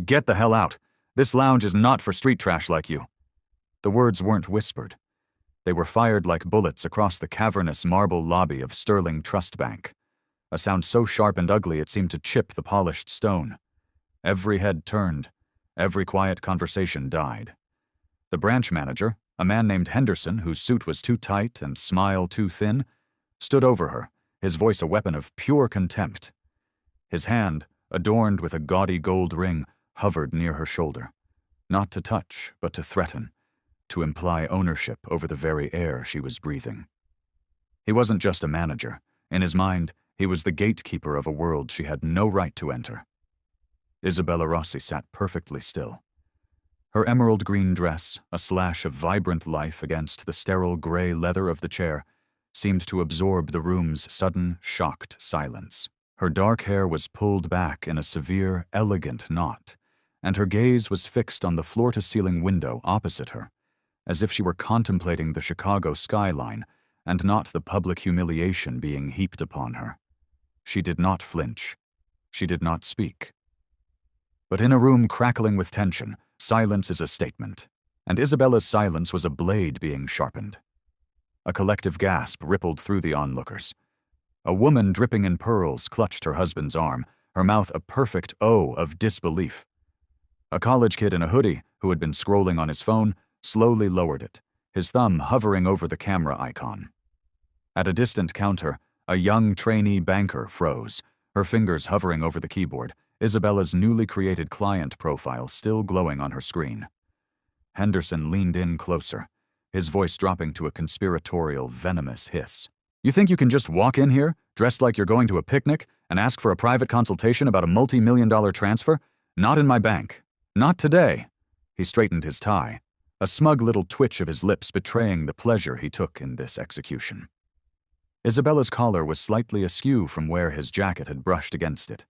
Get the hell out. This lounge is not for street trash like you. The words weren't whispered. They were fired like bullets across the cavernous marble lobby of Sterling Trust Bank. A sound so sharp and ugly it seemed to chip the polished stone. Every head turned. Every quiet conversation died. The branch manager, a man named Henderson whose suit was too tight and smile too thin, stood over her, his voice a weapon of pure contempt. His hand, adorned with a gaudy gold ring, hovered near her shoulder, not to touch, but to threaten, to imply ownership over the very air she was breathing. He wasn't just a manager. In his mind, he was the gatekeeper of a world she had no right to enter. Isabella Rossi sat perfectly still. Her emerald green dress, a slash of vibrant life against the sterile gray leather of the chair, seemed to absorb the room's sudden, shocked silence. Her dark hair was pulled back in a severe, elegant knot, and her gaze was fixed on the floor-to-ceiling window opposite her, as if she were contemplating the Chicago skyline and not the public humiliation being heaped upon her. She did not flinch. She did not speak. But in a room crackling with tension, silence is a statement, and Isabella's silence was a blade being sharpened. A collective gasp rippled through the onlookers. A woman dripping in pearls clutched her husband's arm, her mouth a perfect O of disbelief. A college kid in a hoodie, who had been scrolling on his phone, slowly lowered it, his thumb hovering over the camera icon. At a distant counter, a young trainee banker froze, her fingers hovering over the keyboard, Isabella's newly created client profile still glowing on her screen. Henderson leaned in closer, his voice dropping to a conspiratorial, venomous hiss. You think you can just walk in here, dressed like you're going to a picnic, and ask for a private consultation about a multi-million-dollar transfer? Not in my bank. Not today. He straightened his tie, a smug little twitch of his lips betraying the pleasure he took in this execution. Isabella's collar was slightly askew from where his jacket had brushed against it.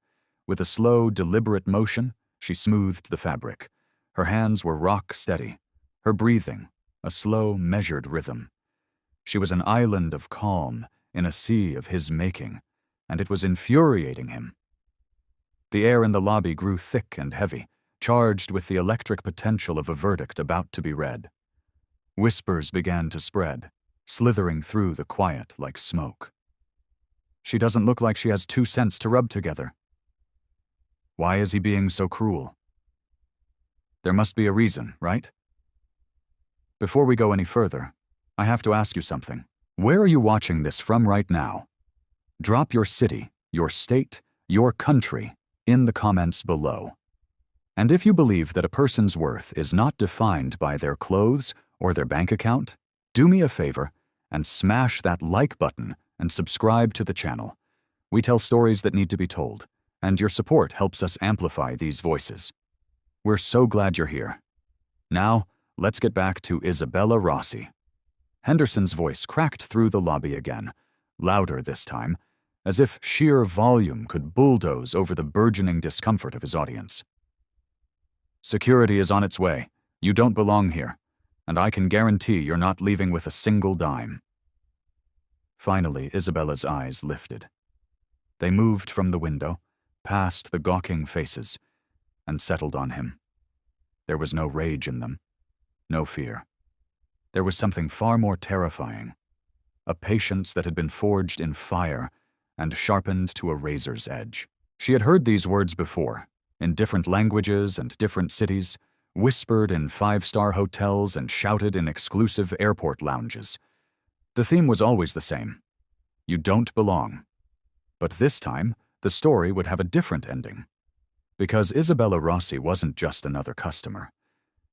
With a slow, deliberate motion, she smoothed the fabric. Her hands were rock steady, her breathing a slow, measured rhythm. She was an island of calm in a sea of his making, and it was infuriating him. The air in the lobby grew thick and heavy, charged with the electric potential of a verdict about to be read. Whispers began to spread, slithering through the quiet like smoke. She doesn't look like she has 2 cents to rub together. Why is he being so cruel? There must be a reason, right? Before we go any further, I have to ask you something. Where are you watching this from right now? Drop your city, your state, your country in the comments below. And if you believe that a person's worth is not defined by their clothes or their bank account, do me a favor and smash that like button and subscribe to the channel. We tell stories that need to be told, and your support helps us amplify these voices. We're so glad you're here. Now, let's get back to Isabella Rossi. Henderson's voice cracked through the lobby again, louder this time, as if sheer volume could bulldoze over the burgeoning discomfort of his audience. Security is on its way. You don't belong here, and I can guarantee you're not leaving with a single dime. Finally, Isabella's eyes lifted. They moved from the window, past the gawking faces, and settled on him. There was no rage in them, no fear. There was something far more terrifying, a patience that had been forged in fire and sharpened to a razor's edge. She had heard these words before, in different languages and different cities, whispered in 5-star hotels and shouted in exclusive airport lounges. The theme was always the same. You don't belong. But this time, the story would have a different ending. Because Isabella Rossi wasn't just another customer.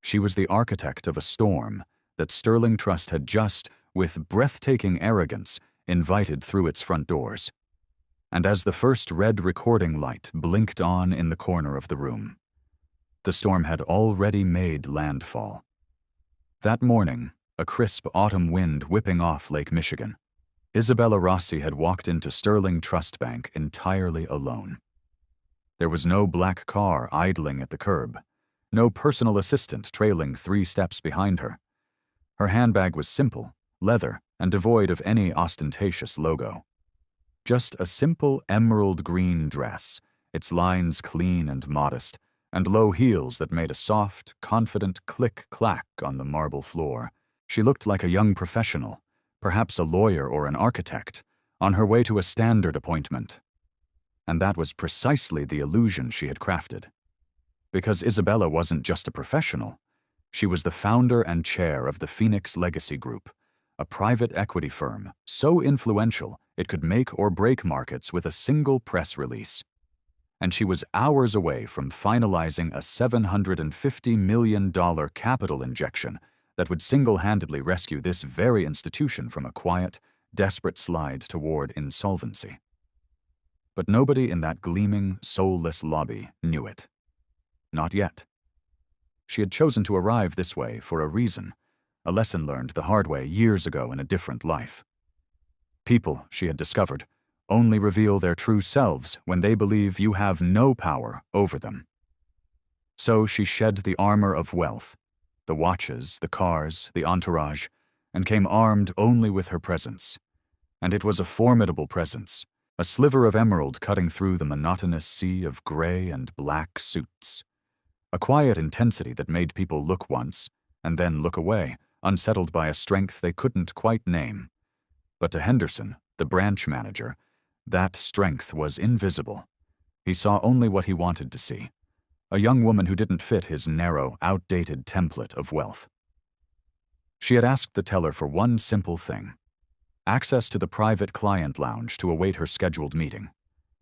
She was the architect of a storm that Sterling Trust had just, with breathtaking arrogance, invited through its front doors. And as the first red recording light blinked on in the corner of the room, the storm had already made landfall. That morning, a crisp autumn wind whipping off Lake Michigan, Isabella Rossi had walked into Sterling Trust Bank entirely alone. There was no black car idling at the curb, no personal assistant trailing 3 steps behind her. Her handbag was simple, leather, and devoid of any ostentatious logo. Just a simple emerald green dress, its lines clean and modest, and low heels that made a soft, confident click-clack on the marble floor. She looked like a young professional, perhaps a lawyer or an architect, on her way to a standard appointment. And that was precisely the illusion she had crafted. Because Isabella wasn't just a professional. She was the founder and chair of the Phoenix Legacy Group, a private equity firm so influential it could make or break markets with a single press release. And she was hours away from finalizing a $750 million capital injection that would single-handedly rescue this very institution from a quiet, desperate slide toward insolvency. But nobody in that gleaming, soulless lobby knew it. Not yet. She had chosen to arrive this way for a reason, a lesson learned the hard way years ago in a different life. People, she had discovered, only reveal their true selves when they believe you have no power over them. So she shed the armor of wealth, the watches, the cars, the entourage, and came armed only with her presence. And it was a formidable presence, a sliver of emerald cutting through the monotonous sea of gray and black suits. A quiet intensity that made people look once, and then look away, unsettled by a strength they couldn't quite name. But to Henderson, the branch manager, that strength was invisible. He saw only what he wanted to see, a young woman who didn't fit his narrow, outdated template of wealth. She had asked the teller for one simple thing: access to the private client lounge to await her scheduled meeting.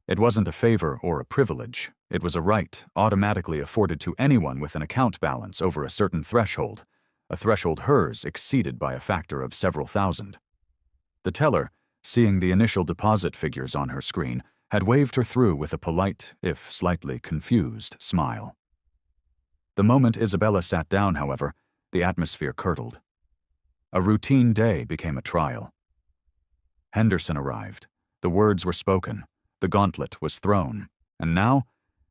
It wasn't a favor or a privilege. It was a right automatically afforded to anyone with an account balance over a certain threshold, a threshold hers exceeded by a factor of several thousand. The teller, seeing the initial deposit figures on her screen, had waved her through with a polite, if slightly confused, smile. The moment Isabella sat down, however, the atmosphere curdled. A routine day became a trial. Henderson arrived. The words were spoken. The gauntlet was thrown. And now,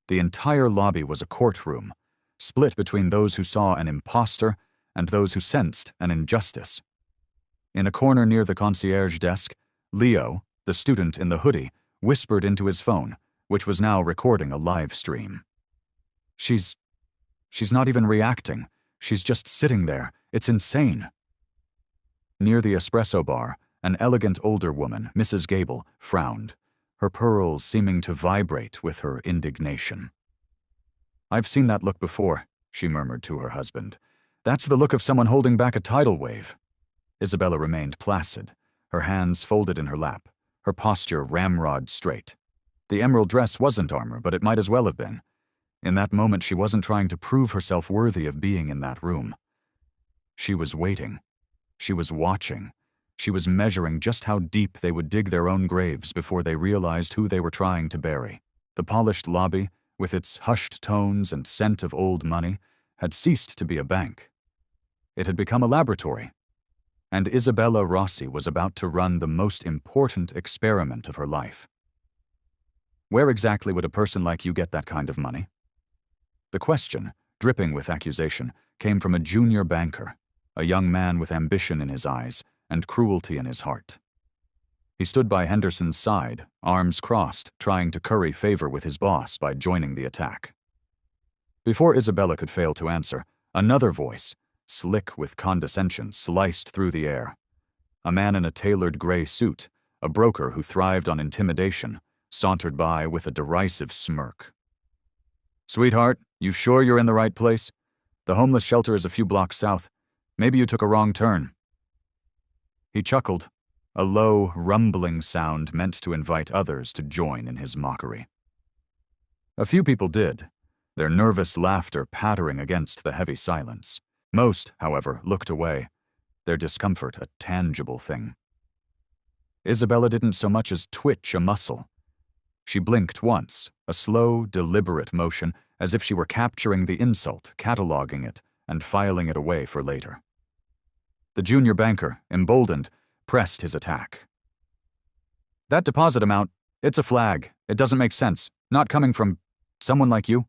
the entire lobby was a courtroom, split between those who saw an impostor and those who sensed an injustice. In a corner near the concierge desk, Leo, the student in the hoodie, whispered into his phone, which was now recording a live stream. She's not even reacting. She's just sitting there. It's insane. Near the espresso bar, an elegant older woman, Mrs. Gable, frowned, her pearls seeming to vibrate with her indignation. "I've seen that look before," she murmured to her husband. "That's the look of someone holding back a tidal wave." Isabella remained placid, her hands folded in her lap, her posture ramrod straight. The emerald dress wasn't armor, but it might as well have been. In that moment, she wasn't trying to prove herself worthy of being in that room. She was waiting. She was watching. She was measuring just how deep they would dig their own graves before they realized who they were trying to bury. The polished lobby, with its hushed tones and scent of old money, had ceased to be a bank. It had become a laboratory. And Isabella Rossi was about to run the most important experiment of her life. Where exactly would a person like you get that kind of money? The question, dripping with accusation, came from a junior banker, a young man with ambition in his eyes and cruelty in his heart. He stood by Henderson's side, arms crossed, trying to curry favor with his boss by joining the attack. Before Isabella could fail to answer, another voice, slick with condescension, sliced through the air. A man in a tailored gray suit, a broker who thrived on intimidation, sauntered by with a derisive smirk. "Sweetheart, you sure you're in the right place? The homeless shelter is a few blocks south. Maybe you took a wrong turn." He chuckled, a low, rumbling sound meant to invite others to join in his mockery. A few people did, their nervous laughter pattering against the heavy silence. Most, however, looked away, their discomfort a tangible thing. Isabella didn't so much as twitch a muscle. She blinked once, a slow, deliberate motion, as if she were capturing the insult, cataloging it, and filing it away for later. The junior banker, emboldened, pressed his attack. "That deposit amount, it's a flag. It doesn't make sense. Not coming from someone like you."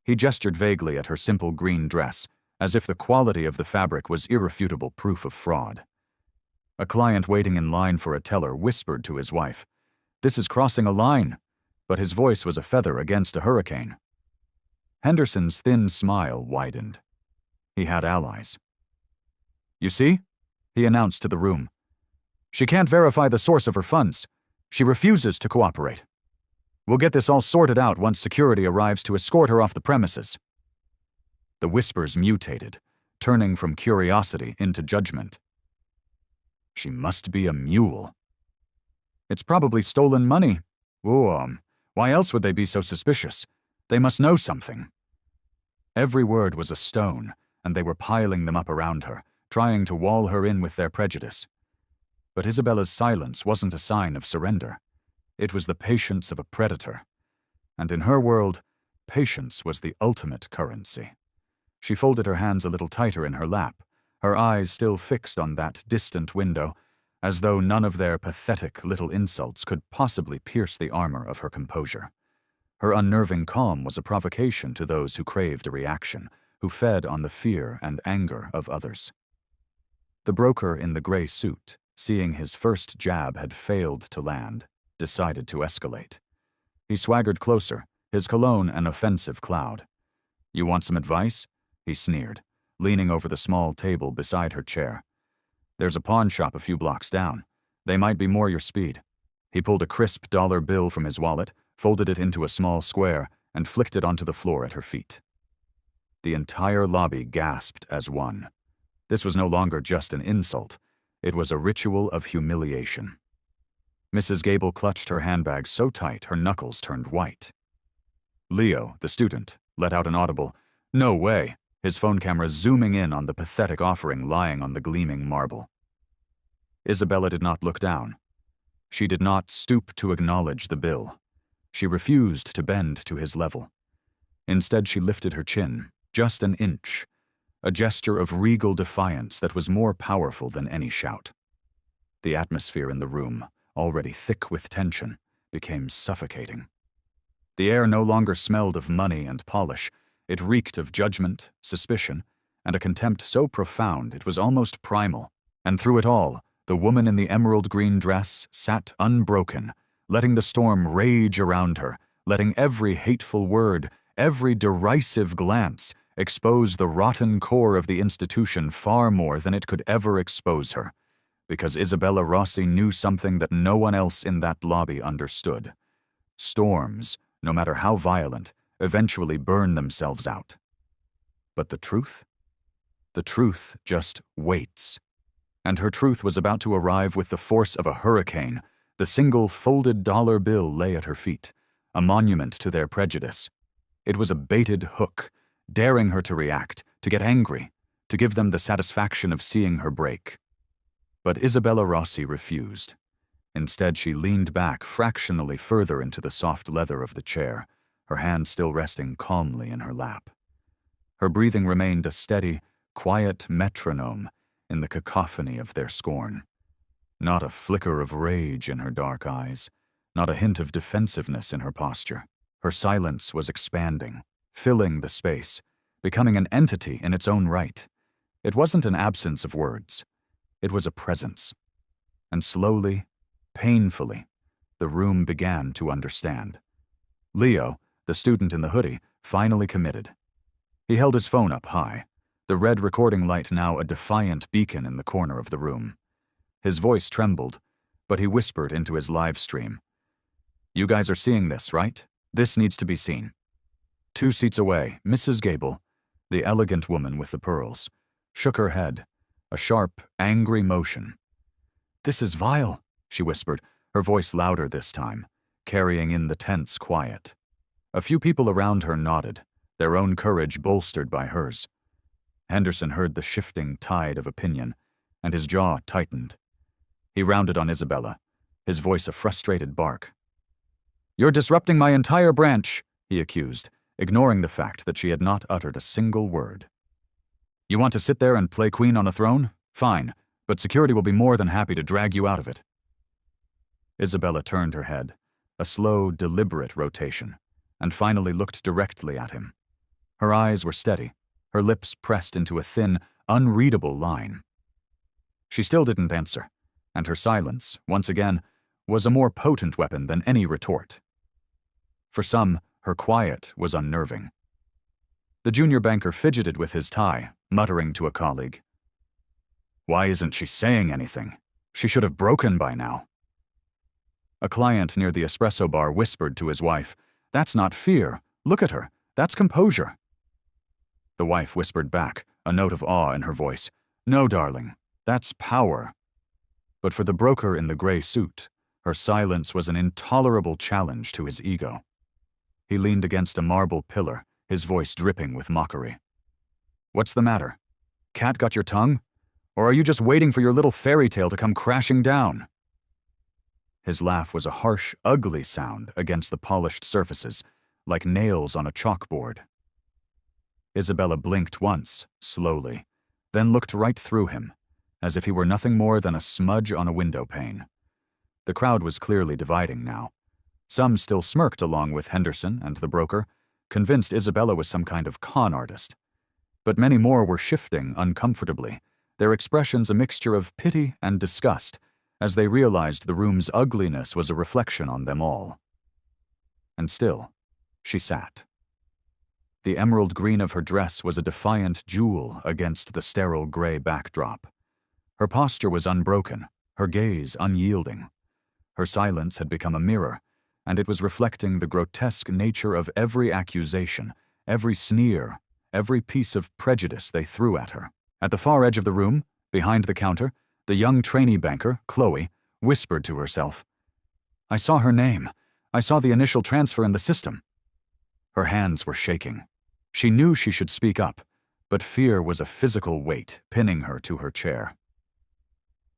He gestured vaguely at her simple green dress, as if the quality of the fabric was irrefutable proof of fraud. A client waiting in line for a teller whispered to his wife, "This is crossing a line," but his voice was a feather against a hurricane. Henderson's thin smile widened. He had allies. "You see?" he announced to the room. "She can't verify the source of her funds. She refuses to cooperate. We'll get this all sorted out once security arrives to escort her off the premises." The whispers mutated, turning from curiosity into judgment. "She must be a mule. It's probably stolen money. Why else would they be so suspicious? They must know something." Every word was a stone, and they were piling them up around her, trying to wall her in with their prejudice. But Isabella's silence wasn't a sign of surrender. It was the patience of a predator. And in her world, patience was the ultimate currency. She folded her hands a little tighter in her lap, her eyes still fixed on that distant window, as though none of their pathetic little insults could possibly pierce the armor of her composure. Her unnerving calm was a provocation to those who craved a reaction, who fed on the fear and anger of others. The broker in the gray suit, seeing his first jab had failed to land, decided to escalate. He swaggered closer, his cologne an offensive cloud. "You want some advice?" he sneered, leaning over the small table beside her chair. "There's a pawn shop a few blocks down. They might be more your speed." He pulled a crisp dollar bill from his wallet, folded it into a small square, and flicked it onto the floor at her feet. The entire lobby gasped as one. This was no longer just an insult. It was a ritual of humiliation. Mrs. Gable clutched her handbag so tight her knuckles turned white. Leo, the student, let out an audible, "No way," his phone camera zooming in on the pathetic offering lying on the gleaming marble. Isabella did not look down. She did not stoop to acknowledge the bill. She refused to bend to his level. Instead, she lifted her chin, just an inch, a gesture of regal defiance that was more powerful than any shout. The atmosphere in the room, already thick with tension, became suffocating. The air no longer smelled of money and polish. It reeked of judgment, suspicion, and a contempt so profound it was almost primal. And through it all, the woman in the emerald green dress sat unbroken, letting the storm rage around her, letting every hateful word, every derisive glance expose the rotten core of the institution far more than it could ever expose her, because Isabella Rossi knew something that no one else in that lobby understood. Storms, no matter how violent, eventually burn themselves out. But the truth? The truth just waits. And her truth was about to arrive with the force of a hurricane. The single folded dollar bill lay at her feet, a monument to their prejudice. It was a baited hook, daring her to react, to get angry, to give them the satisfaction of seeing her break. But Isabella Rossi refused. Instead, she leaned back fractionally further into the soft leather of the chair, her hand still resting calmly in her lap. Her breathing remained a steady, quiet metronome in the cacophony of their scorn. Not a flicker of rage in her dark eyes, not a hint of defensiveness in her posture. Her silence was expanding, filling the space, becoming an entity in its own right. It wasn't an absence of words. It was a presence. And slowly, painfully, the room began to understand. Leo, the student in the hoodie, finally committed. He held his phone up high, the red recording light now a defiant beacon in the corner of the room. His voice trembled, but he whispered into his live stream. "You guys are seeing this, right? This needs to be seen." 2 seats away, Mrs. Gable, the elegant woman with the pearls, shook her head, a sharp, angry motion. "This is vile," she whispered, her voice louder this time, carrying in the tense quiet. A few people around her nodded, their own courage bolstered by hers. Henderson heard the shifting tide of opinion, and his jaw tightened. He rounded on Isabella, his voice a frustrated bark. "You're disrupting my entire branch," he accused, ignoring the fact that she had not uttered a single word. "You want to sit there and play queen on a throne? Fine, but security will be more than happy to drag you out of it." Isabella turned her head, a slow, deliberate rotation, and finally looked directly at him. Her eyes were steady, her lips pressed into a thin, unreadable line. She still didn't answer, and her silence, once again, was a more potent weapon than any retort. For some, her quiet was unnerving. The junior banker fidgeted with his tie, muttering to a colleague. "Why isn't she saying anything? She should have broken by now." A client near the espresso bar whispered to his wife, "That's not fear. Look at her. That's composure." The wife whispered back, a note of awe in her voice, "No, darling, that's power." But for the broker in the gray suit, her silence was an intolerable challenge to his ego. He leaned against a marble pillar, his voice dripping with mockery. "What's the matter? Cat got your tongue? Or are you just waiting for your little fairy tale to come crashing down?" His laugh was a harsh, ugly sound against the polished surfaces, like nails on a chalkboard. Isabella blinked once, slowly, then looked right through him, as if he were nothing more than a smudge on a window pane. The crowd was clearly dividing now. Some still smirked along with Henderson and the broker, convinced Isabella was some kind of con artist. But many more were shifting uncomfortably, their expressions a mixture of pity and disgust, as they realized the room's ugliness was a reflection on them all. And still, she sat. The emerald green of her dress was a defiant jewel against the sterile gray backdrop. Her posture was unbroken, her gaze unyielding. Her silence had become a mirror, and it was reflecting the grotesque nature of every accusation, every sneer, every piece of prejudice they threw at her. At the far edge of the room, behind the counter, the young trainee banker, Chloe, whispered to herself, "I saw her name. I saw the initial transfer in the system." Her hands were shaking. She knew she should speak up, but fear was a physical weight pinning her to her chair.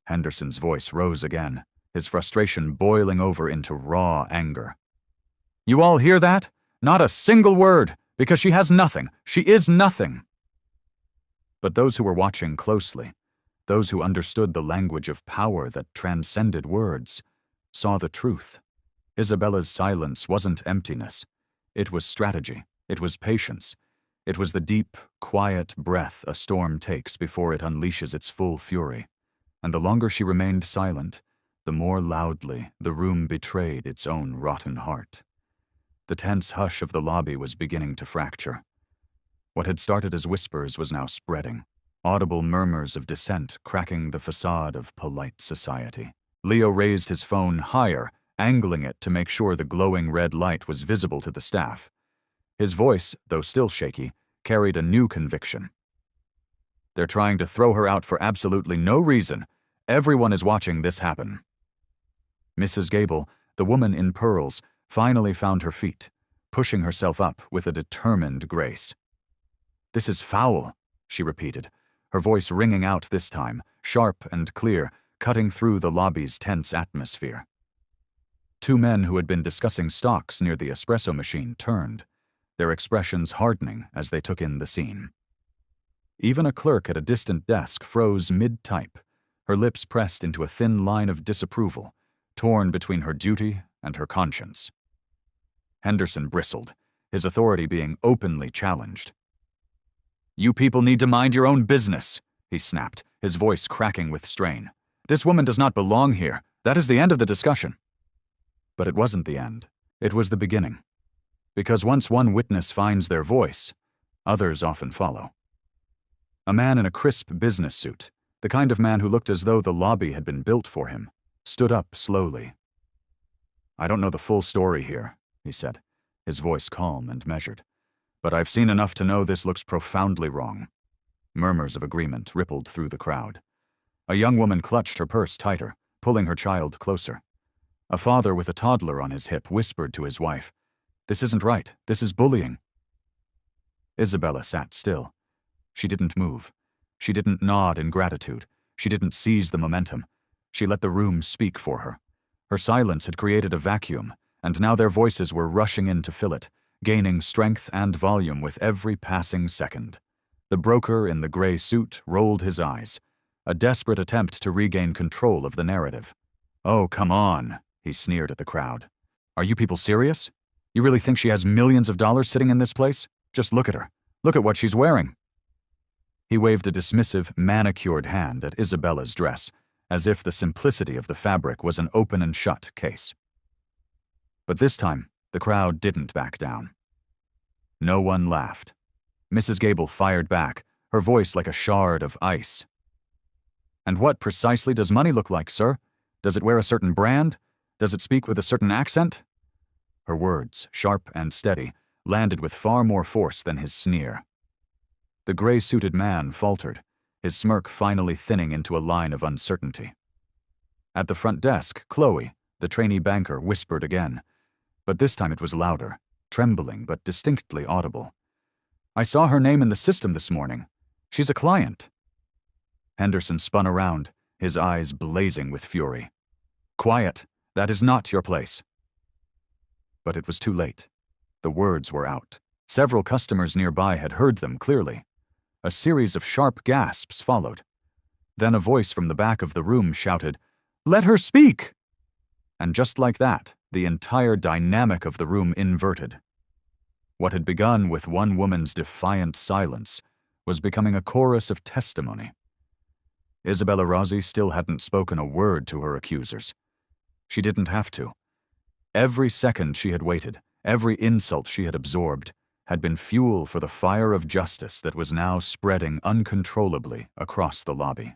Henderson's voice rose again, his frustration boiling over into raw anger. "You all hear that? Not a single word, because she has nothing. She is nothing." But those who were watching closely, those who understood the language of power that transcended words, saw the truth. Isabella's silence wasn't emptiness. It was strategy. It was patience. It was the deep, quiet breath a storm takes before it unleashes its full fury. And the longer she remained silent, the more loudly the room betrayed its own rotten heart. The tense hush of the lobby was beginning to fracture. What had started as whispers was now spreading, audible murmurs of dissent cracking the facade of polite society. Leo raised his phone higher, angling it to make sure the glowing red light was visible to the staff. His voice, though still shaky, carried a new conviction. "They're trying to throw her out for absolutely no reason. Everyone is watching this happen." Mrs. Gable, the woman in pearls, finally found her feet, pushing herself up with a determined grace. "This is foul," she repeated, her voice ringing out this time, sharp and clear, cutting through the lobby's tense atmosphere. Two men who had been discussing stocks near the espresso machine turned, their expressions hardening as they took in the scene. Even a clerk at a distant desk froze mid-type, her lips pressed into a thin line of disapproval, torn between her duty and her conscience. Henderson bristled, his authority being openly challenged. "You people need to mind your own business," he snapped, his voice cracking with strain. "This woman does not belong here. That is the end of the discussion." But it wasn't the end. It was the beginning. Because once one witness finds their voice, others often follow. A man in a crisp business suit, the kind of man who looked as though the lobby had been built for him, stood up slowly. "I don't know the full story here," he said, his voice calm and measured. "But I've seen enough to know this looks profoundly wrong." Murmurs of agreement rippled through the crowd. A young woman clutched her purse tighter, pulling her child closer. A father with a toddler on his hip whispered to his wife, "This isn't right. This is bullying." Isabella sat still. She didn't move. She didn't nod in gratitude. She didn't seize the momentum. She let the room speak for her. Her silence had created a vacuum, and now their voices were rushing in to fill it, gaining strength and volume with every passing second. The broker in the gray suit rolled his eyes, a desperate attempt to regain control of the narrative. "Oh, come on," he sneered at the crowd. "Are you people serious? You really think she has millions of dollars sitting in this place? Just look at her. Look at what she's wearing." He waved a dismissive, manicured hand at Isabella's dress, as if the simplicity of the fabric was an open and shut case. But this time, the crowd didn't back down. No one laughed. Mrs. Gable fired back, her voice like a shard of ice. "And what precisely does money look like, sir? Does it wear a certain brand? Does it speak with a certain accent?" Her words, sharp and steady, landed with far more force than his sneer. The gray-suited man faltered, his smirk finally thinning into a line of uncertainty. At the front desk, Chloe, the trainee banker, whispered again, but this time it was louder, trembling but distinctly audible. "I saw her name in the system this morning. She's a client." Henderson spun around, his eyes blazing with fury. "Quiet. That is not your place." But it was too late. The words were out. Several customers nearby had heard them clearly. A series of sharp gasps followed. Then a voice from the back of the room shouted, "Let her speak!" And just like that, the entire dynamic of the room inverted. What had begun with one woman's defiant silence was becoming a chorus of testimony. Isabella Rossi still hadn't spoken a word to her accusers. She didn't have to. Every second she had waited, every insult she had absorbed, had been fuel for the fire of justice that was now spreading uncontrollably across the lobby.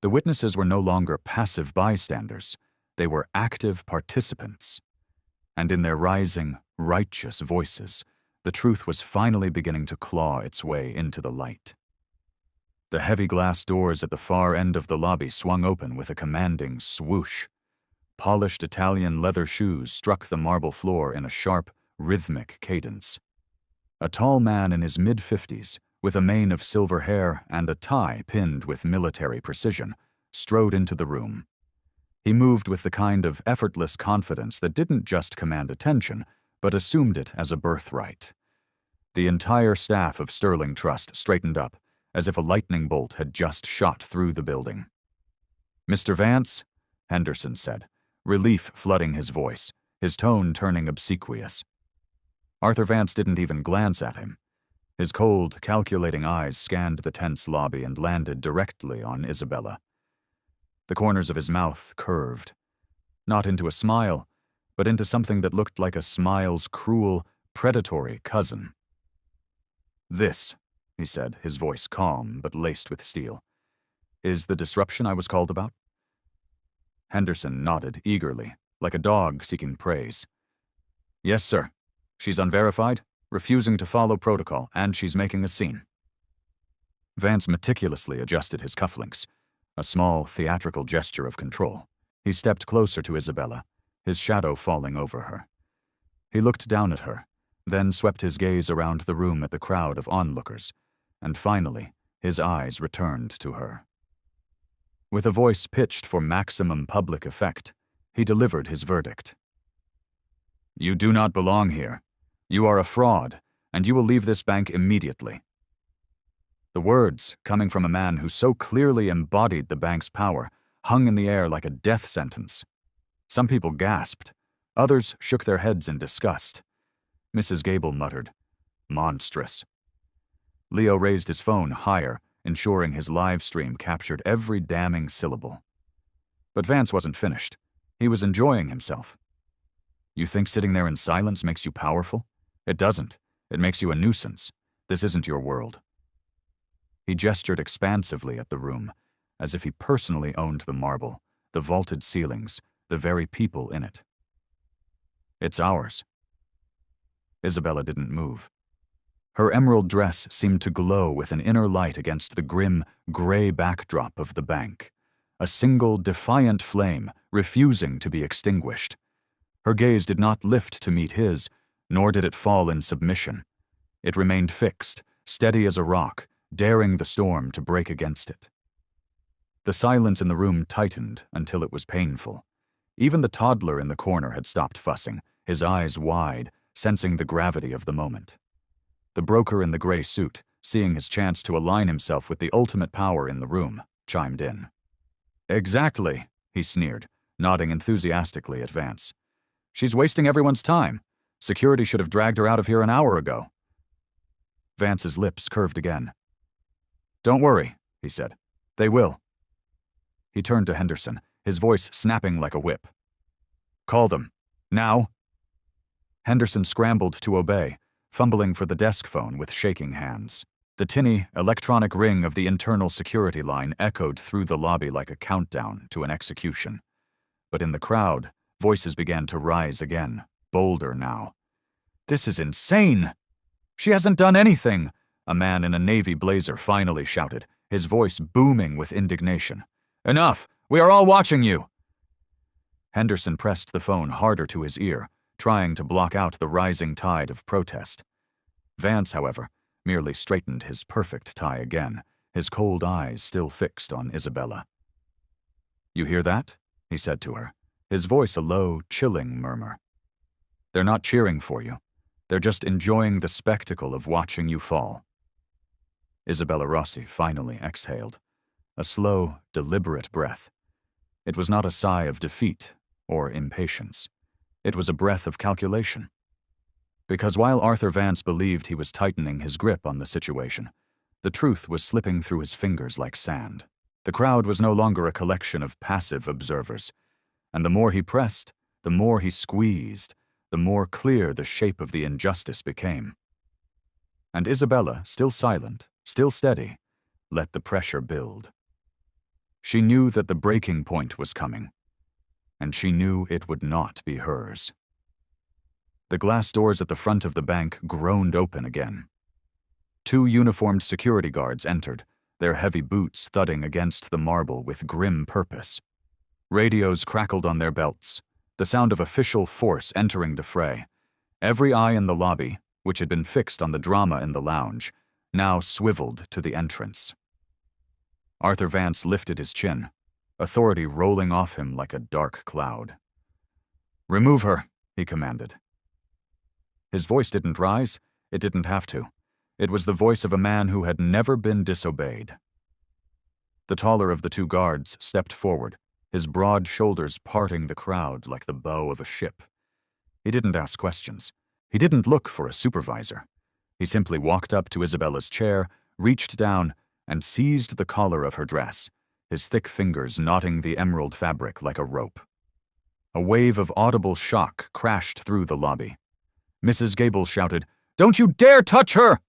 The witnesses were no longer passive bystanders, they were active participants. And in their rising, righteous voices, the truth was finally beginning to claw its way into the light. The heavy glass doors at the far end of the lobby swung open with a commanding swoosh. Polished Italian leather shoes struck the marble floor in a sharp, rhythmic cadence. A tall man in his mid-50s, with a mane of silver hair and a tie pinned with military precision, strode into the room. He moved with the kind of effortless confidence that didn't just command attention, but assumed it as a birthright. The entire staff of Sterling Trust straightened up, as if a lightning bolt had just shot through the building. "Mr. Vance," Henderson said, relief flooding his voice, his tone turning obsequious. Arthur Vance didn't even glance at him. His cold, calculating eyes scanned the tense lobby and landed directly on Isabella. The corners of his mouth curved, not into a smile, but into something that looked like a smile's cruel, predatory cousin. "This," he said, his voice calm but laced with steel, "is the disruption I was called about?" Henderson nodded eagerly, like a dog seeking praise. "Yes, sir. She's unverified, refusing to follow protocol, and she's making a scene." Vance meticulously adjusted his cufflinks, a small, theatrical gesture of control. He stepped closer to Isabella, his shadow falling over her. He looked down at her, then swept his gaze around the room at the crowd of onlookers, and finally, his eyes returned to her. With a voice pitched for maximum public effect, he delivered his verdict. "You do not belong here. You are a fraud, and you will leave this bank immediately." The words, coming from a man who so clearly embodied the bank's power, hung in the air like a death sentence. Some people gasped. Others shook their heads in disgust. Mrs. Gable muttered, "Monstrous." Leo raised his phone higher, ensuring his live stream captured every damning syllable. But Vance wasn't finished. He was enjoying himself. "You think sitting there in silence makes you powerful? It doesn't. It makes you a nuisance. This isn't your world." He gestured expansively at the room, as if he personally owned the marble, the vaulted ceilings, the very people in it. "It's ours." Isabella didn't move. Her emerald dress seemed to glow with an inner light against the grim, gray backdrop of the bank, a single defiant flame refusing to be extinguished. Her gaze did not lift to meet his, nor did it fall in submission. It remained fixed, steady as a rock, daring the storm to break against it. The silence in the room tightened until it was painful. Even the toddler in the corner had stopped fussing, his eyes wide, sensing the gravity of the moment. The broker in the gray suit, seeing his chance to align himself with the ultimate power in the room, chimed in. "Exactly," he sneered, nodding enthusiastically at Vance. "She's wasting everyone's time. Security should have dragged her out of here an hour ago." Vance's lips curved again. "Don't worry," he said. "They will." He turned to Henderson, his voice snapping like a whip. "Call them. Now." Henderson scrambled to obey, fumbling for the desk phone with shaking hands. The tinny, electronic ring of the internal security line echoed through the lobby like a countdown to an execution. But in the crowd, voices began to rise again, bolder now. "This is insane! She hasn't done anything!" a man in a navy blazer finally shouted, his voice booming with indignation. "Enough! We are all watching you!" Henderson pressed the phone harder to his ear, trying to block out the rising tide of protest. Vance, however, merely straightened his perfect tie again, his cold eyes still fixed on Isabella. "You hear that?" he said to her, his voice a low, chilling murmur. "They're not cheering for you. They're just enjoying the spectacle of watching you fall." Isabella Rossi finally exhaled, a slow, deliberate breath. It was not a sigh of defeat or impatience. It was a breath of calculation. Because while Arthur Vance believed he was tightening his grip on the situation, the truth was slipping through his fingers like sand. The crowd was no longer a collection of passive observers, and the more he pressed, the more he squeezed, the more clear the shape of the injustice became. And Isabella, still silent, still steady, let the pressure build. She knew that the breaking point was coming, and she knew it would not be hers. The glass doors at the front of the bank groaned open again. 2 uniformed security guards entered, their heavy boots thudding against the marble with grim purpose. Radios crackled on their belts, the sound of official force entering the fray. Every eye in the lobby, which had been fixed on the drama in the lounge, now swiveled to the entrance. Arthur Vance lifted his chin, authority rolling off him like a dark cloud. "Remove her," he commanded. His voice didn't rise, it didn't have to. It was the voice of a man who had never been disobeyed. The taller of the 2 guards stepped forward, his broad shoulders parting the crowd like the bow of a ship. He didn't ask questions. He didn't look for a supervisor. He simply walked up to Isabella's chair, reached down, and seized the collar of her dress, his thick fingers knotting the emerald fabric like a rope. A wave of audible shock crashed through the lobby. Mrs. Gable shouted, "Don't you dare touch her!"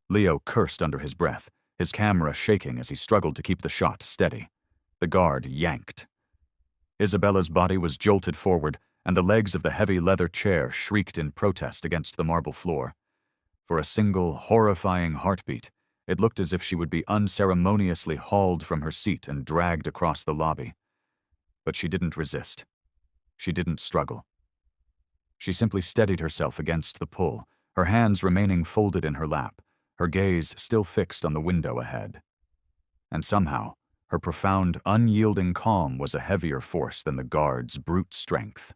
Leo cursed under his breath, his camera shaking as he struggled to keep the shot steady. The guard yanked. Isabella's body was jolted forward, and the legs of the heavy leather chair shrieked in protest against the marble floor. For a single, horrifying heartbeat, it looked as if she would be unceremoniously hauled from her seat and dragged across the lobby. But she didn't resist. She didn't struggle. She simply steadied herself against the pull, her hands remaining folded in her lap, her gaze still fixed on the window ahead. And somehow, her profound, unyielding calm was a heavier force than the guard's brute strength.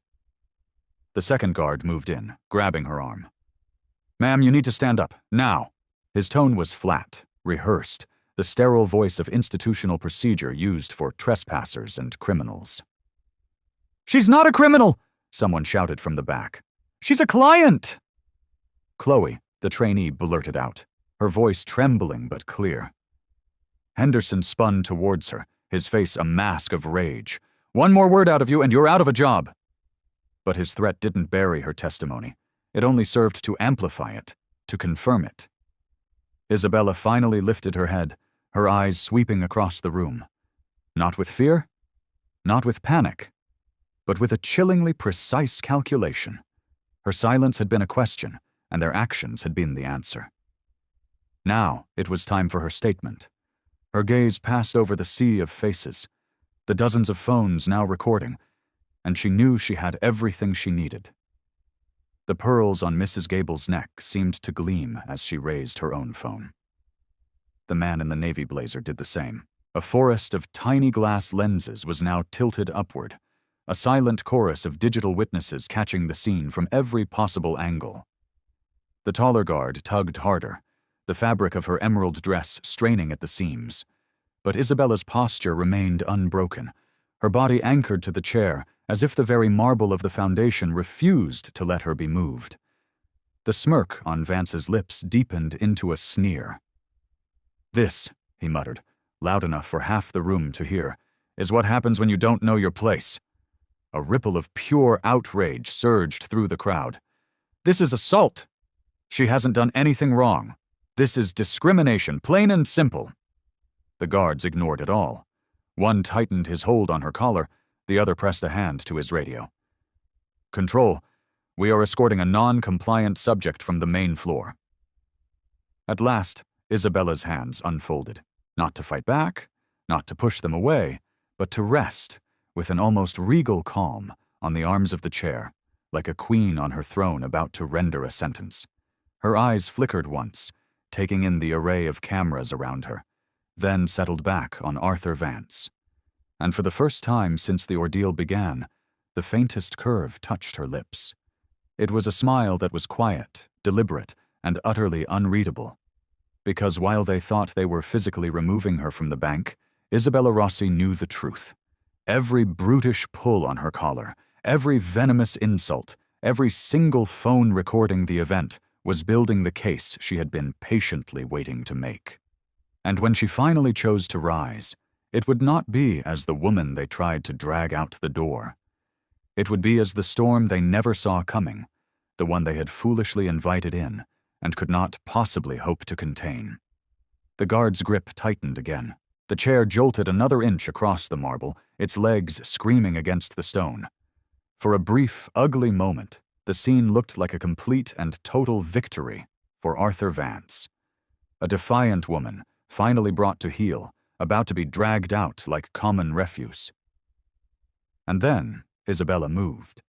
The second guard moved in, grabbing her arm. "Ma'am, you need to stand up, now." His tone was flat, rehearsed, the sterile voice of institutional procedure used for trespassers and criminals. "She's not a criminal!" someone shouted from the back. "She's a client!" Chloe, the trainee, blurted out, her voice trembling but clear. Henderson spun towards her, his face a mask of rage. "One more word out of you and you're out of a job." But his threat didn't bury her testimony. It only served to amplify it, to confirm it. Isabella finally lifted her head, her eyes sweeping across the room. Not with fear, not with panic, but with a chillingly precise calculation. Her silence had been a question, and their actions had been the answer. Now it was time for her statement. Her gaze passed over the sea of faces, the dozens of phones now recording, and she knew she had everything she needed. The pearls on Mrs. Gable's neck seemed to gleam as she raised her own phone. The man in the navy blazer did the same. A forest of tiny glass lenses was now tilted upward, a silent chorus of digital witnesses catching the scene from every possible angle. The taller guard tugged harder, the fabric of her emerald dress straining at the seams. But Isabella's posture remained unbroken, her body anchored to the chair as if the very marble of the foundation refused to let her be moved. The smirk on Vance's lips deepened into a sneer. "This," he muttered, loud enough for half the room to hear, "is what happens when you don't know your place." A ripple of pure outrage surged through the crowd. "This is assault!" She hasn't done anything wrong. This is discrimination, plain and simple." The guards ignored it all. One tightened his hold on her collar, the other pressed a hand to his radio. "Control, we are escorting a non-compliant subject from the main floor." At last, Isabella's hands unfolded, not to fight back, not to push them away, but to rest, with an almost regal calm, on the arms of the chair, like a queen on her throne about to render a sentence. Her eyes flickered once, taking in the array of cameras around her, then settled back on Arthur Vance. And for the first time since the ordeal began, the faintest curve touched her lips. It was a smile that was quiet, deliberate, and utterly unreadable. Because while they thought they were physically removing her from the bank, Isabella Rossi knew the truth. Every brutish pull on her collar, every venomous insult, every single phone recording the event was building the case she had been patiently waiting to make. And when she finally chose to rise, it would not be as the woman they tried to drag out the door. It would be as the storm they never saw coming, the one they had foolishly invited in and could not possibly hope to contain. The guard's grip tightened again. The chair jolted another inch across the marble, its legs screaming against the stone. For a brief, ugly moment, the scene looked like a complete and total victory for Arthur Vance. A defiant woman, finally brought to heel, about to be dragged out like common refuse. And then Isabella moved.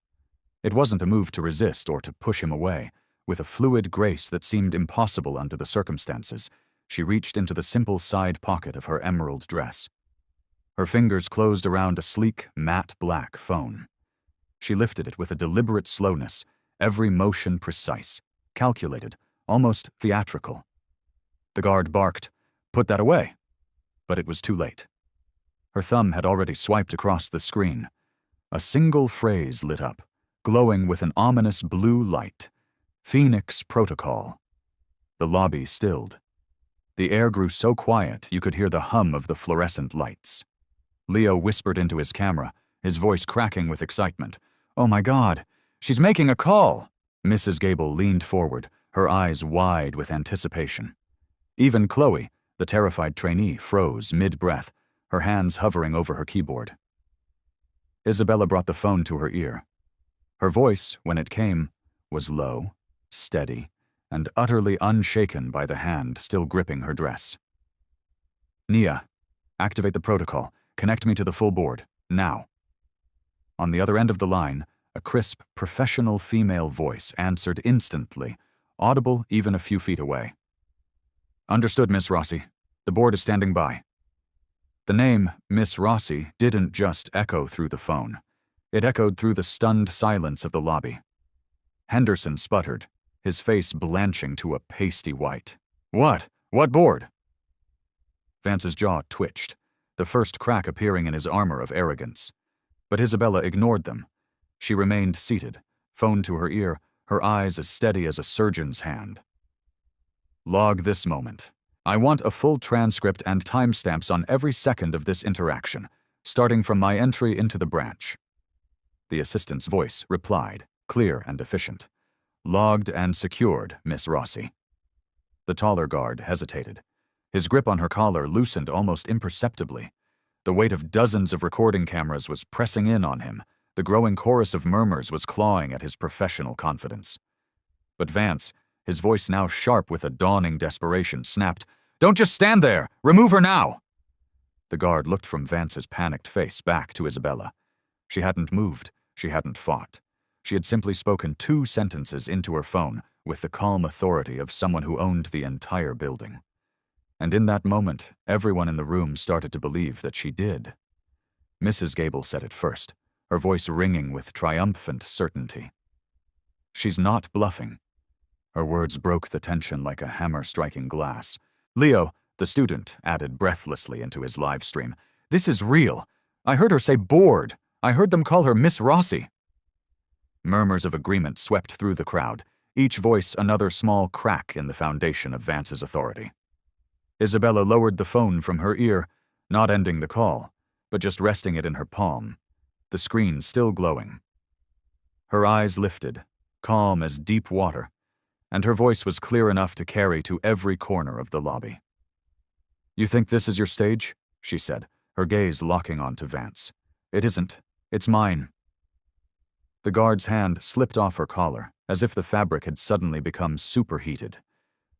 It wasn't a move to resist or to push him away. With a fluid grace that seemed impossible under the circumstances, she reached into the simple side pocket of her emerald dress. Her fingers closed around a sleek, matte black phone. She lifted it with a deliberate slowness, every motion precise, calculated, almost theatrical. The guard barked, "Put that away." But it was too late. Her thumb had already swiped across the screen. A single phrase lit up, glowing with an ominous blue light. Phoenix Protocol. The lobby stilled. The air grew so quiet you could hear the hum of the fluorescent lights. Leo whispered into his camera, his voice cracking with excitement. "Oh my God, she's making a call!" Mrs. Gable leaned forward, her eyes wide with anticipation. Even Chloe, the terrified trainee, froze mid-breath, her hands hovering over her keyboard. Isabella brought the phone to her ear. Her voice, when it came, was low, steady, and utterly unshaken by the hand still gripping her dress. "Nia, activate the protocol. Connect me to the full board, now." On the other end of the line, a crisp, professional female voice answered instantly, audible even a few feet away. "Understood, Miss Rossi. The board is standing by." The name, Miss Rossi, didn't just echo through the phone. It echoed through the stunned silence of the lobby. Henderson sputtered, his face blanching to a pasty white. "What? What board?" Vance's jaw twitched, the first crack appearing in his armor of arrogance. But Isabella ignored them. She remained seated, phone to her ear, her eyes as steady as a surgeon's hand. "Log this moment. I want a full transcript and timestamps on every second of this interaction, starting from my entry into the branch." The assistant's voice replied, clear and efficient. "Logged and secured, Miss Rossi." The taller guard hesitated. His grip on her collar loosened almost imperceptibly. The weight of dozens of recording cameras was pressing in on him. The growing chorus of murmurs was clawing at his professional confidence. But Vance, his voice now sharp with a dawning desperation, snapped, "Don't just stand there! Remove her now!" The guard looked from Vance's panicked face back to Isabella. She hadn't moved. She hadn't fought. She had simply spoken 2 sentences into her phone with the calm authority of someone who owned the entire building. And in that moment, everyone in the room started to believe that she did. Mrs. Gable said it first, her voice ringing with triumphant certainty. "She's not bluffing." Her words broke the tension like a hammer striking glass. Leo, the student, added breathlessly into his live stream, "This is real. I heard her say bored. I heard them call her Miss Rossi." Murmurs of agreement swept through the crowd, each voice another small crack in the foundation of Vance's authority. Isabella lowered the phone from her ear, not ending the call, but just resting it in her palm, the screen still glowing. Her eyes lifted, calm as deep water, and her voice was clear enough to carry to every corner of the lobby. "You think this is your stage?" she said, her gaze locking onto Vance. "It isn't. It's mine." The guard's hand slipped off her collar, as if the fabric had suddenly become superheated.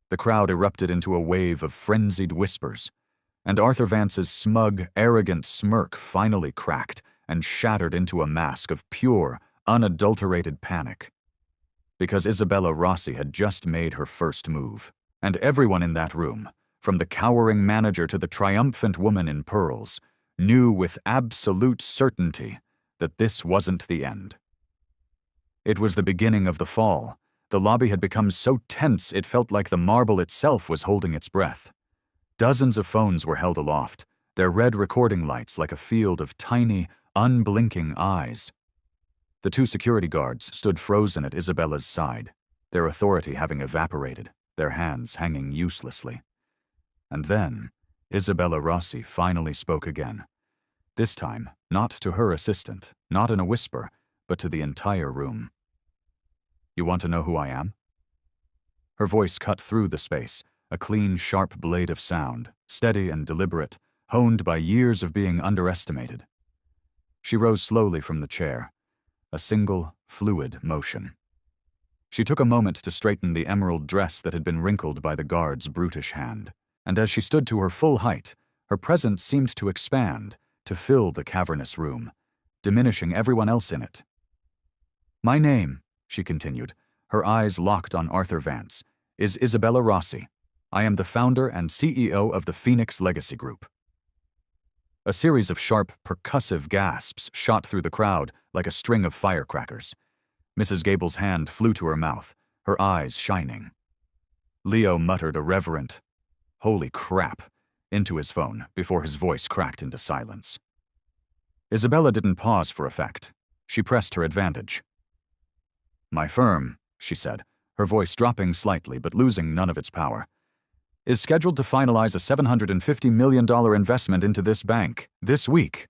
The crowd erupted into a wave of frenzied whispers, and Arthur Vance's smug, arrogant smirk finally cracked and shattered into a mask of pure, unadulterated panic. Because Isabella Rossi had just made her first move, and everyone in that room, from the cowering manager to the triumphant woman in pearls, knew with absolute certainty that this wasn't the end. It was the beginning of the fall. The lobby had become so tense it felt like the marble itself was holding its breath. Dozens of phones were held aloft, their red recording lights like a field of tiny, unblinking eyes. The two security guards stood frozen at Isabella's side, their authority having evaporated, their hands hanging uselessly. And then, Isabella Rossi finally spoke again. This time, not to her assistant, not in a whisper, but to the entire room. "You want to know who I am?" Her voice cut through the space, a clean, sharp blade of sound, steady and deliberate, honed by years of being underestimated. She rose slowly from the chair, a single, fluid motion. She took a moment to straighten the emerald dress that had been wrinkled by the guard's brutish hand, and as she stood to her full height, her presence seemed to expand, to fill the cavernous room, diminishing everyone else in it. "My name," she continued, her eyes locked on Arthur Vance, "is Isabella Rossi. I am the founder and CEO of the Phoenix Legacy Group." A series of sharp, percussive gasps shot through the crowd like a string of firecrackers. Mrs. Gable's hand flew to her mouth, her eyes shining. Leo muttered a reverent, "Holy crap," into his phone before his voice cracked into silence. Isabella didn't pause for effect. She pressed her advantage. "My firm," she said, her voice dropping slightly but losing none of its power, "is scheduled to finalize a $750 million investment into this bank this week."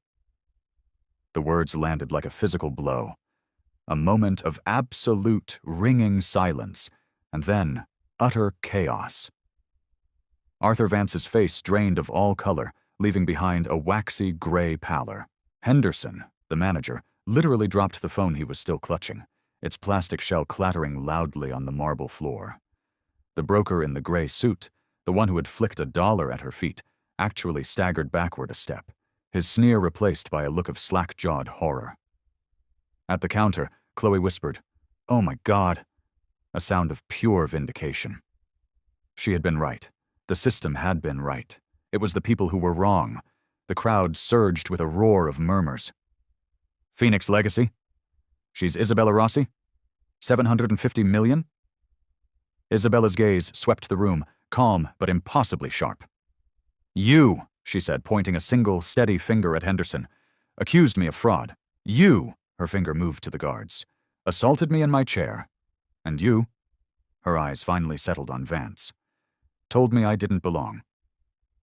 The words landed like a physical blow. A moment of absolute, ringing silence, and then utter chaos. Arthur Vance's face drained of all color, leaving behind a waxy gray pallor. Henderson, the manager, literally dropped the phone he was still clutching, its plastic shell clattering loudly on the marble floor. The broker in the gray suit, the one who had flicked $1 at her feet, actually staggered backward a step, his sneer replaced by a look of slack-jawed horror. At the counter, Chloe whispered, "Oh my God," a sound of pure vindication. She had been right. The system had been right. It was the people who were wrong. The crowd surged with a roar of murmurs. "Phoenix Legacy? She's Isabella Rossi? $750 million? Isabella's gaze swept the room, calm but impossibly sharp. "You," she said, pointing a single, steady finger at Henderson, "accused me of fraud. You," her finger moved to the guards, "assaulted me in my chair. And you," her eyes finally settled on Vance, "told me I didn't belong."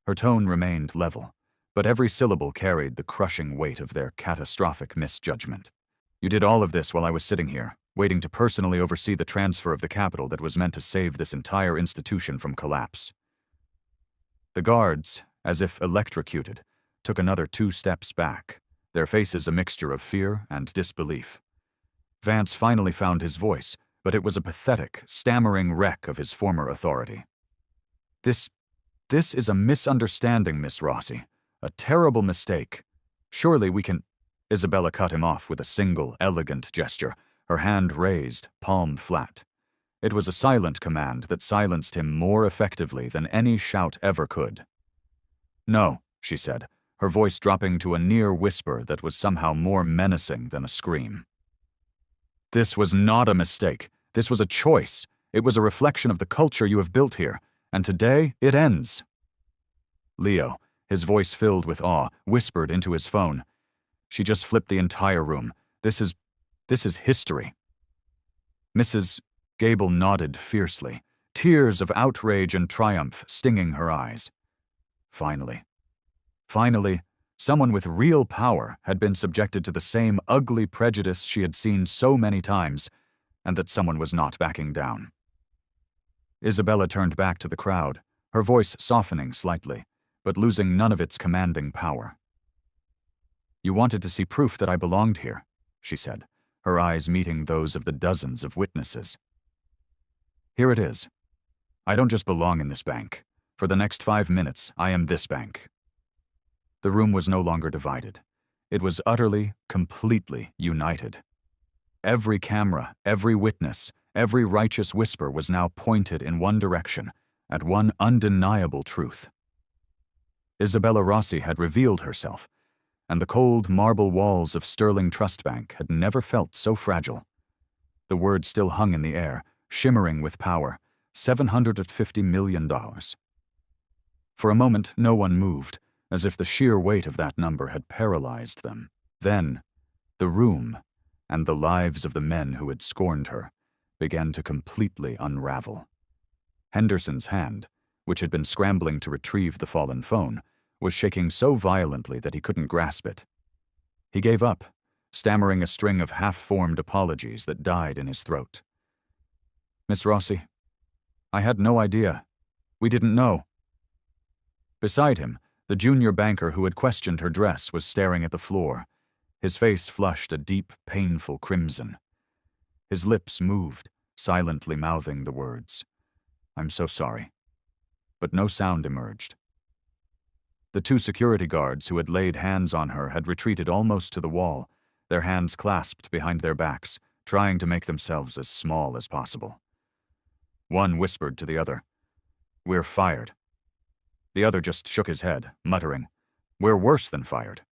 Her tone remained level, but every syllable carried the crushing weight of their catastrophic misjudgment. "You did all of this while I was sitting here, waiting to personally oversee the transfer of the capital that was meant to save this entire institution from collapse." The guards, as if electrocuted, took another 2 steps back, their faces a mixture of fear and disbelief. Vance finally found his voice, but it was a pathetic, stammering wreck of his former authority. This is a misunderstanding, Miss Rossi. A terrible mistake. Surely we can—" Isabella cut him off with a single, elegant gesture, her hand raised, palm flat. It was a silent command that silenced him more effectively than any shout ever could. "No," she said, her voice dropping to a near whisper that was somehow more menacing than a scream. "This was not a mistake. This was a choice. It was a reflection of the culture you have built here, and today it ends." Leo, his voice filled with awe, whispered into his phone, "She just flipped the entire room. This is history." Mrs. Gable nodded fiercely, tears of outrage and triumph stinging her eyes. Finally, someone with real power had been subjected to the same ugly prejudice she had seen so many times, and that someone was not backing down. Isabella turned back to the crowd, her voice softening slightly, but losing none of its commanding power. "You wanted to see proof that I belonged here," she said, her eyes meeting those of the dozens of witnesses. "Here it is. I don't just belong in this bank. For the next 5 minutes, I am this bank." The room was no longer divided. It was utterly, completely united. Every camera, every witness, every righteous whisper was now pointed in one direction, at one undeniable truth. Isabella Rossi had revealed herself, and the cold marble walls of Sterling Trust Bank had never felt so fragile. The word still hung in the air, shimmering with power, $750 million. For a moment, no one moved, as if the sheer weight of that number had paralyzed them. Then, the room, and the lives of the men who had scorned her, began to completely unravel. Henderson's hand, which had been scrambling to retrieve the fallen phone, was shaking so violently that he couldn't grasp it. He gave up, stammering a string of half-formed apologies that died in his throat. "Miss Rossi, I had no idea. We didn't know." Beside him, the junior banker who had questioned her dress was staring at the floor. His face flushed a deep, painful crimson. His lips moved, silently mouthing the words, "I'm so sorry." But no sound emerged. The 2 security guards who had laid hands on her had retreated almost to the wall, their hands clasped behind their backs, trying to make themselves as small as possible. One whispered to the other, "We're fired." The other just shook his head, muttering, "We're worse than fired."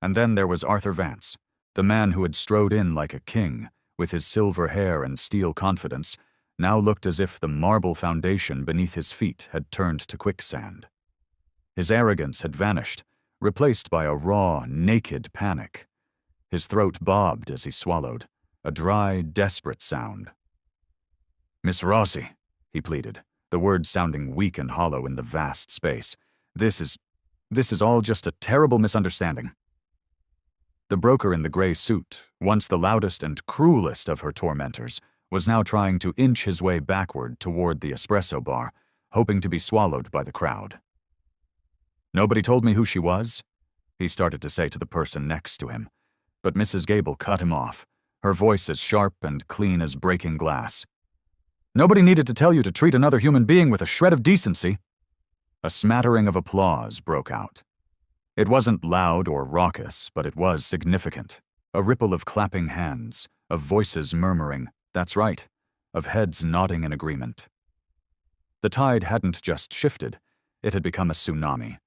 And then there was Arthur Vance, the man who had strode in like a king, with his silver hair and steel confidence, now looked as if the marble foundation beneath his feet had turned to quicksand. His arrogance had vanished, replaced by a raw, naked panic. His throat bobbed as he swallowed, a dry, desperate sound. "Miss Rossi," he pleaded, the words sounding weak and hollow in the vast space. This is all just a terrible misunderstanding." The broker in the gray suit, once the loudest and cruelest of her tormentors, was now trying to inch his way backward toward the espresso bar, hoping to be swallowed by the crowd. "Nobody told me who she was," he started to say to the person next to him, but Mrs. Gable cut him off, her voice as sharp and clean as breaking glass. "Nobody needed to tell you to treat another human being with a shred of decency." A smattering of applause broke out. It wasn't loud or raucous, but it was significant. A ripple of clapping hands, of voices murmuring, "That's right," of heads nodding in agreement. The tide hadn't just shifted, it had become a tsunami.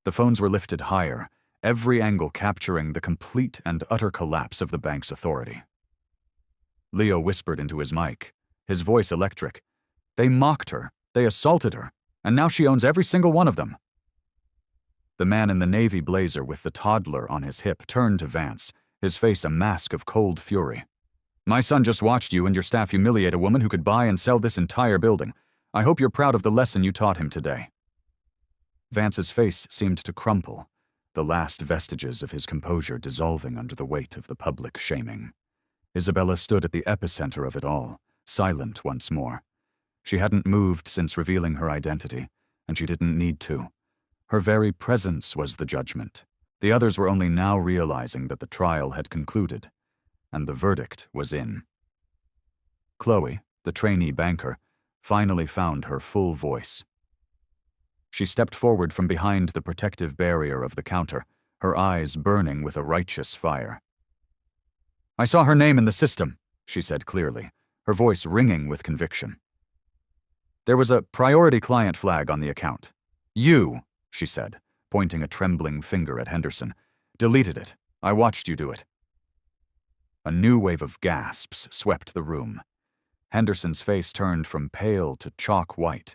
The phones were lifted higher, every angle capturing the complete and utter collapse of the bank's authority. Leo whispered into his mic, his voice electric. "They mocked her, they assaulted her, and now she owns every single one of them." The man in the navy blazer with the toddler on his hip turned to Vance, his face a mask of cold fury. "My son just watched you and your staff humiliate a woman who could buy and sell this entire building. I hope you're proud of the lesson you taught him today." Vance's face seemed to crumple, the last vestiges of his composure dissolving under the weight of the public shaming. Isabella stood at the epicenter of it all, silent once more. She hadn't moved since revealing her identity, and she didn't need to. Her very presence was the judgment. The others were only now realizing that the trial had concluded, and the verdict was in. Chloe, the trainee banker, finally found her full voice. She stepped forward from behind the protective barrier of the counter, her eyes burning with a righteous fire. "I saw her name in the system," she said clearly, her voice ringing with conviction. "There was a priority client flag on the account. You," she said, pointing a trembling finger at Henderson, "deleted it. I watched you do it." A new wave of gasps swept the room. Henderson's face turned from pale to chalk white.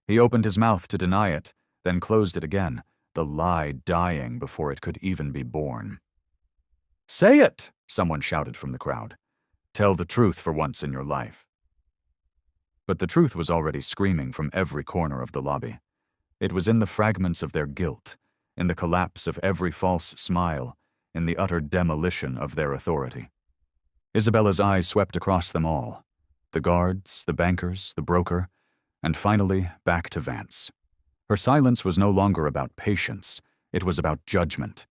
He opened his mouth to deny it, then closed it again, the lie dying before it could even be born. "Say it!" someone shouted from the crowd. "Tell the truth for once in your life." But the truth was already screaming from every corner of the lobby. It was in the fragments of their guilt, in the collapse of every false smile, in the utter demolition of their authority. Isabella's eyes swept across them all. The guards, the bankers, the broker, and finally back to Vance. Her silence was no longer about patience, it was about judgment.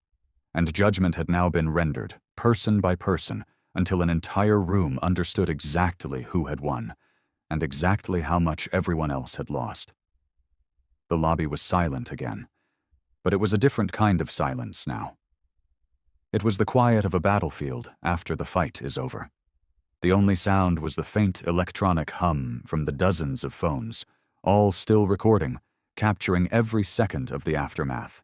And judgment had now been rendered, person by person, until an entire room understood exactly who had won, and exactly how much everyone else had lost. The lobby was silent again, but it was a different kind of silence now. It was the quiet of a battlefield after the fight is over. The only sound was the faint electronic hum from the dozens of phones, all still recording, capturing every second of the aftermath.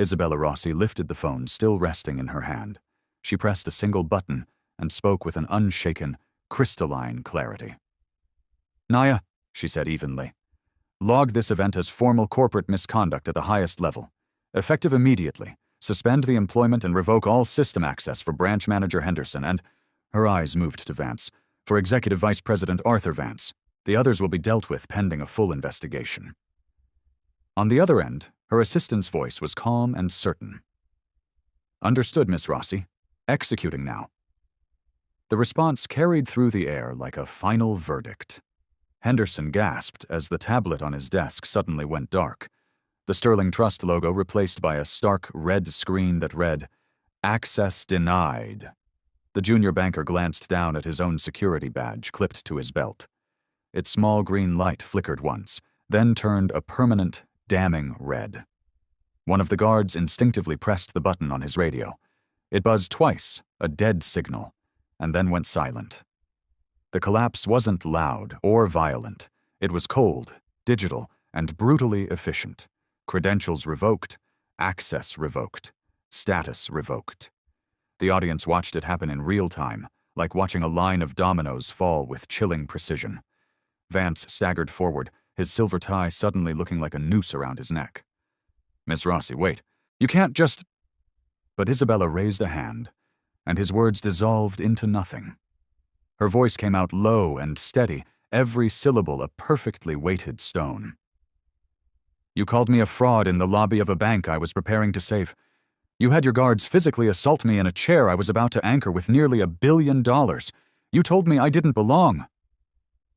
Isabella Rossi lifted the phone still resting in her hand. She pressed a single button and spoke with an unshaken, crystalline clarity. "Naya," she said evenly, "log this event as formal corporate misconduct at the highest level. Effective immediately. Suspend the employment and revoke all system access for Branch Manager Henderson and," her eyes moved to Vance, "for Executive Vice President Arthur Vance. The others will be dealt with pending a full investigation." On the other end, her assistant's voice was calm and certain. "Understood, Miss Rossi. Executing now." The response carried through the air like a final verdict. Henderson gasped as the tablet on his desk suddenly went dark, the Sterling Trust logo replaced by a stark red screen that read, "Access denied." The junior banker glanced down at his own security badge clipped to his belt. Its small green light flickered once, then turned a permanent, damning red. One of the guards instinctively pressed the button on his radio. It buzzed twice, a dead signal, and then went silent. The collapse wasn't loud or violent. It was cold, digital, and brutally efficient. Credentials revoked, access revoked, status revoked. The audience watched it happen in real time, like watching a line of dominoes fall with chilling precision. Vance staggered forward, his silver tie suddenly looking like a noose around his neck. "Miss Rossi, wait. You can't just—" But Isabella raised a hand, and his words dissolved into nothing. Her voice came out low and steady, every syllable a perfectly weighted stone. "You called me a fraud in the lobby of a bank I was preparing to save. You had your guards physically assault me in a chair I was about to anchor with nearly $1 billion. You told me I didn't belong."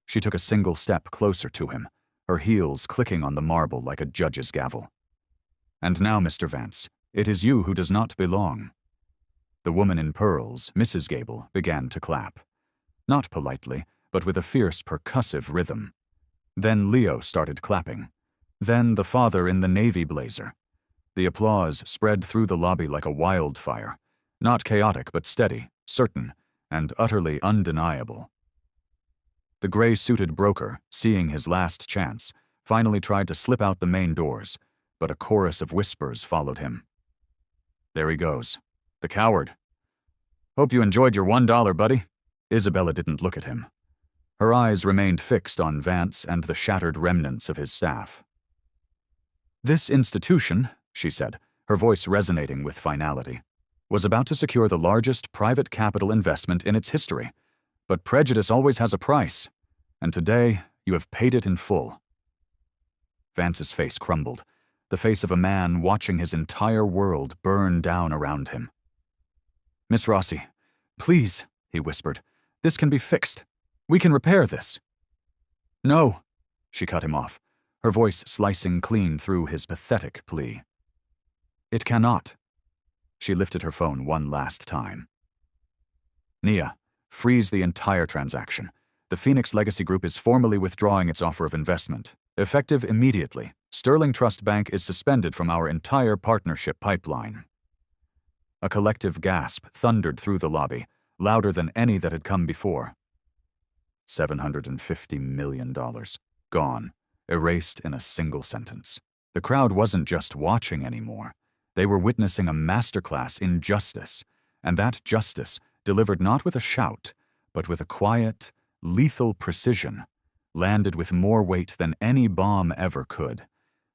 She took a single step closer to him, her heels clicking on the marble like a judge's gavel. "And now, Mr. Vance, it is you who does not belong." The woman in pearls, Mrs. Gable, began to clap. Not politely, but with a fierce percussive rhythm. Then Leo started clapping. Then the father in the navy blazer. The applause spread through the lobby like a wildfire, not chaotic but steady, certain, and utterly undeniable. The gray-suited broker, seeing his last chance, finally tried to slip out the main doors, but a chorus of whispers followed him. "There he goes. The coward. Hope you enjoyed your $1, buddy." Isabella didn't look at him. Her eyes remained fixed on Vance and the shattered remnants of his staff. "This institution," she said, her voice resonating with finality, "was about to secure the largest private capital investment in its history. But prejudice always has a price, and today you have paid it in full." Vance's face crumbled, the face of a man watching his entire world burn down around him. "Miss Rossi, please," he whispered, "this can be fixed. We can repair this." "No," she cut him off, her voice slicing clean through his pathetic plea. "It cannot." She lifted her phone one last time. "Nia, freeze the entire transaction. The Phoenix Legacy Group is formally withdrawing its offer of investment. Effective immediately, Sterling Trust Bank is suspended from our entire partnership pipeline." A collective gasp thundered through the lobby, louder than any that had come before. $750 million. Gone, erased in a single sentence. The crowd wasn't just watching anymore. They were witnessing a masterclass in justice, and that justice, delivered not with a shout, but with a quiet, lethal precision, landed with more weight than any bomb ever could.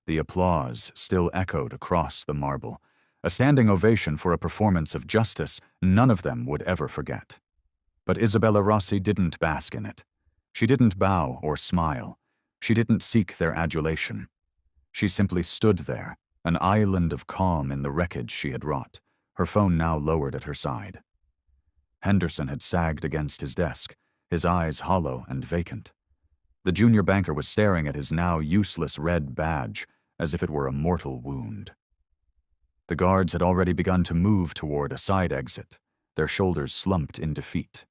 The applause still echoed across the marble, a standing ovation for a performance of justice none of them would ever forget. But Isabella Rossi didn't bask in it. She didn't bow or smile. She didn't seek their adulation. She simply stood there, an island of calm in the wreckage she had wrought, her phone now lowered at her side. Henderson had sagged against his desk, his eyes hollow and vacant. The junior banker was staring at his now useless red badge as if it were a mortal wound. The guards had already begun to move toward a side exit, their shoulders slumped in defeat.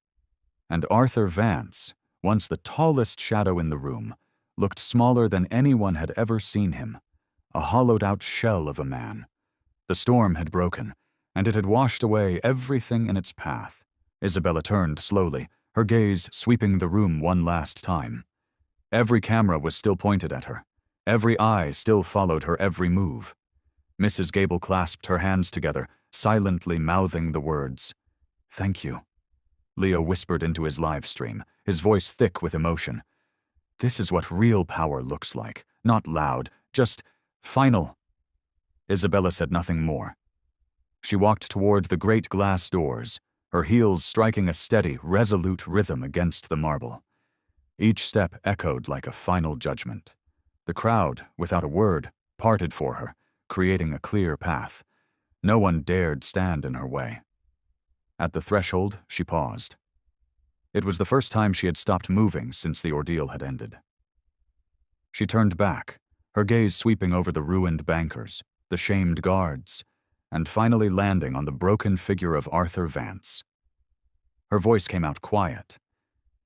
And Arthur Vance, once the tallest shadow in the room, looked smaller than anyone had ever seen him, a hollowed-out shell of a man. The storm had broken, and it had washed away everything in its path. Isabella turned slowly, her gaze sweeping the room one last time. Every camera was still pointed at her. Every eye still followed her every move. Mrs. Gable clasped her hands together, silently mouthing the words, "Thank you." Leo whispered into his live stream, his voice thick with emotion. "This is what real power looks like. Not loud, just final." Isabella said nothing more. She walked toward the great glass doors, her heels striking a steady, resolute rhythm against the marble. Each step echoed like a final judgment. The crowd, without a word, parted for her, creating a clear path. No one dared stand in her way. At the threshold, she paused. It was the first time she had stopped moving since the ordeal had ended. She turned back, her gaze sweeping over the ruined bankers, the shamed guards, and finally landing on the broken figure of Arthur Vance. Her voice came out quiet,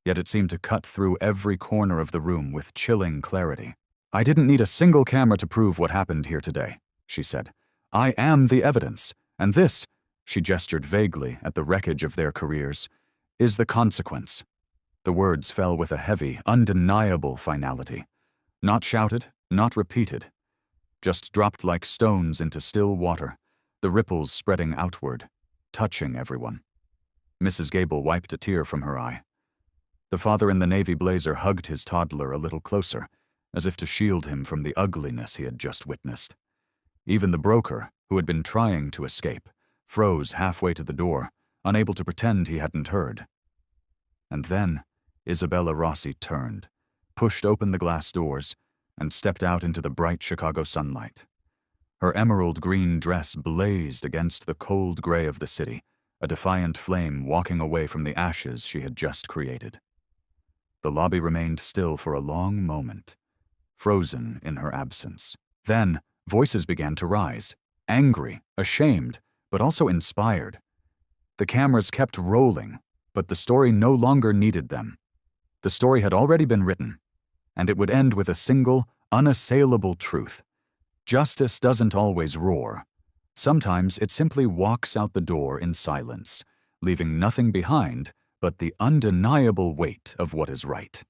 yet it seemed to cut through every corner of the room with chilling clarity. "I didn't need a single camera to prove what happened here today," she said. "I am the evidence, and this," she gestured vaguely at the wreckage of their careers, "is the consequence." The words fell with a heavy, undeniable finality. Not shouted, not repeated, just dropped like stones into still water, the ripples spreading outward, touching everyone. Mrs. Gable wiped a tear from her eye. The father in the navy blazer hugged his toddler a little closer, as if to shield him from the ugliness he had just witnessed. Even the broker, who had been trying to escape, froze halfway to the door, unable to pretend he hadn't heard. And then Isabella Rossi turned, pushed open the glass doors, and stepped out into the bright Chicago sunlight. Her emerald green dress blazed against the cold gray of the city, a defiant flame walking away from the ashes she had just created. The lobby remained still for a long moment, frozen in her absence. Then voices began to rise, angry, ashamed, but also inspired. The cameras kept rolling, but the story no longer needed them. The story had already been written, and it would end with a single, unassailable truth. Justice doesn't always roar. Sometimes it simply walks out the door in silence, leaving nothing behind but the undeniable weight of what is right.